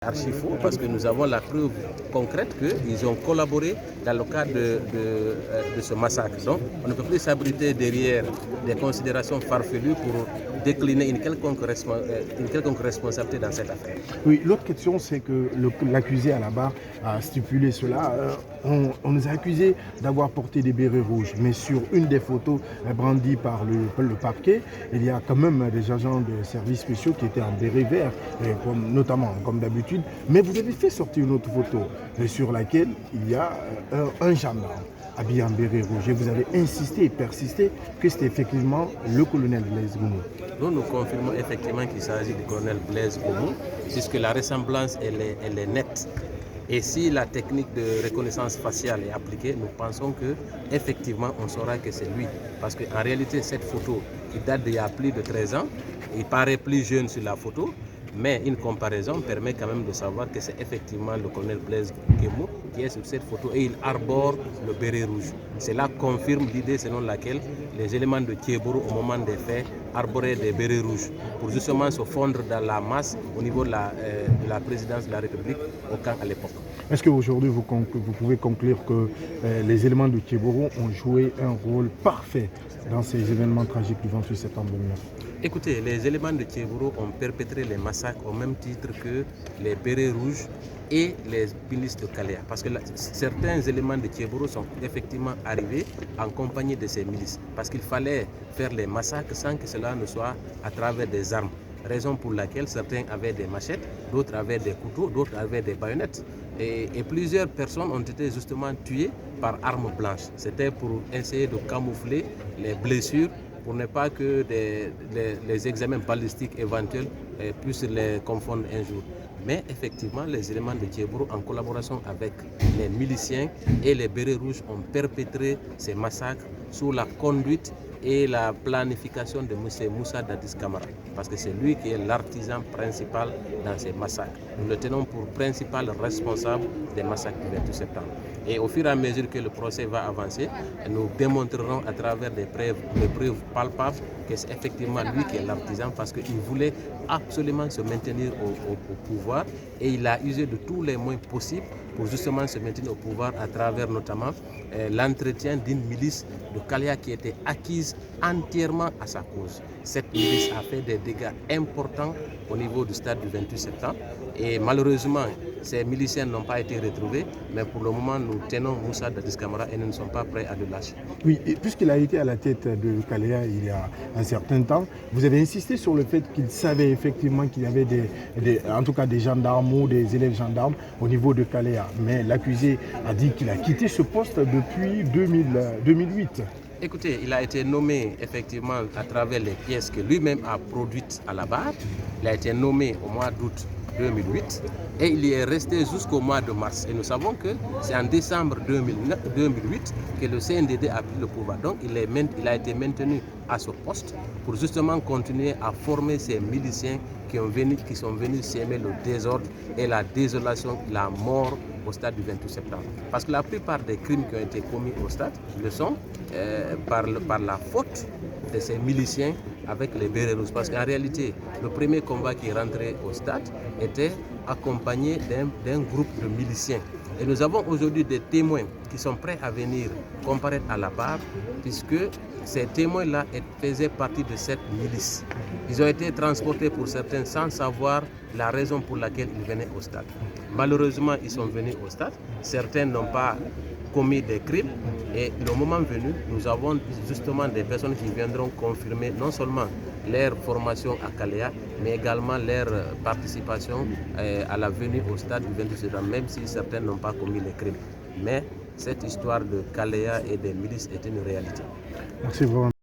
Archi faux parce que nous avons la preuve concrète qu'ils ont collaboré dans le cadre de ce massacre. Donc on ne peut plus s'abriter derrière des considérations farfelues pour décliner une quelconque responsabilité dans cette affaire. Oui, l'autre question, c'est que l'accusé à la barre a stipulé cela. On nous a accusés d'avoir porté des bérets rouges, mais sur une des photos brandies par le parquet, il y a quand même des agents de services spéciaux qui étaient en béret vert, notamment comme d'habitude. Mais vous avez fait sortir une autre photo sur laquelle il y a un gendarme habillé en béret rouge. Et vous avez insisté et persisté que c'était effectivement le colonel Blaise Goumou. Nous confirmons effectivement qu'il s'agit du colonel Blaise Goumou, puisque la ressemblance elle est nette. Et si la technique de reconnaissance faciale est appliquée, nous pensons qu'effectivement on saura que c'est lui. Parce qu'en réalité, cette photo qui date d'il y a plus de 13 ans, il paraît plus jeune sur la photo, mais une comparaison permet quand même de savoir que c'est effectivement le colonel Blaise Goumou qui est sur cette photo et il arbore le béret rouge. Cela confirme l'idée selon laquelle les éléments de Thiébourou au moment des faits arboraient des bérets rouges pour justement se fondre dans la masse au niveau de la présidence de la République au camp à l'époque. Est-ce qu'aujourd'hui vous pouvez conclure que les éléments de Thiébourou ont joué un rôle parfait dans ces événements tragiques du 28 septembre 2009? Écoutez, les éléments de Thiébourou ont perpétré les massacres au même titre que les bérets rouges et les milices de Kalea. Parce que certains éléments de Thiébourou sont effectivement arrivés en compagnie de ces milices. Parce qu'il fallait faire les massacres sans que cela ne soit à travers des armes. Raison pour laquelle certains avaient des machettes, d'autres avaient des couteaux, d'autres avaient des baïonnettes. Et plusieurs personnes ont été justement tuées par armes blanches. C'était pour essayer de camoufler les blessures, pour ne pas que les examens balistiques éventuels puissent les confondre un jour. Mais effectivement, les éléments de Thiébourou, en collaboration avec les miliciens et les bérets rouges, ont perpétré ces massacres sous la conduite et la planification de M. Moussa Dadis Camara, parce que c'est lui qui est l'artisan principal dans ces massacres. Nous le tenons pour principal responsable des massacres du 28 septembre. Et au fur et à mesure que le procès va avancer, nous démontrerons à travers des preuves palpables que c'est effectivement lui qui est l'artisan, parce qu'il voulait absolument se maintenir au pouvoir et il a usé de tous les moyens possibles pour justement se maintenir au pouvoir à travers notamment l'entretien d'une milice de Kalea qui était acquise entièrement à sa cause. Cette milice a fait des dégâts importants au niveau du stade du 28 septembre et malheureusement ces miliciens n'ont pas été retrouvés, mais pour le moment nous tenons Moussa Dadis Camara et nous ne sommes pas prêts à le lâcher. Oui, puisqu'il a été à la tête de Kalea il y a un certain temps, vous avez insisté sur le fait qu'il savait effectivement qu'il y avait en tout cas des gendarmes ou des élèves gendarmes au niveau de Kalea, mais l'accusé a dit qu'il a quitté ce poste depuis 2008. Écoutez, il a été nommé effectivement à travers les pièces que lui-même a produites à la barre. Il a été nommé au mois d'août 2008 et il y est resté jusqu'au mois de mars. Et nous savons que c'est en décembre 2008 que le CNDD a pris le pouvoir. Donc il a été maintenu à ce poste pour justement continuer à former ces miliciens qui sont venus s'aimer le désordre et la désolation, la mort au stade du 28 septembre. Parce que la plupart des crimes qui ont été commis au stade le sont par la faute de ces miliciens avec les bérets rouges. Parce qu'en réalité, le premier combat qui est rentré au stade était accompagné d'un groupe de miliciens. Et nous avons aujourd'hui des témoins qui sont prêts à venir comparaître à la barre, puisque ces témoins-là faisaient partie de cette milice. Ils ont été transportés pour certains sans savoir la raison pour laquelle ils venaient au stade. Malheureusement, ils sont venus au stade. Certains n'ont pas commis des crimes et le moment venu, nous avons justement des personnes qui viendront confirmer non seulement leur formation à Kalea, mais également leur participation à la venue au stade du 28 septembre, même si certains n'ont pas commis les crimes. Mais cette histoire de Kalea et des milices est une réalité. Merci vraiment.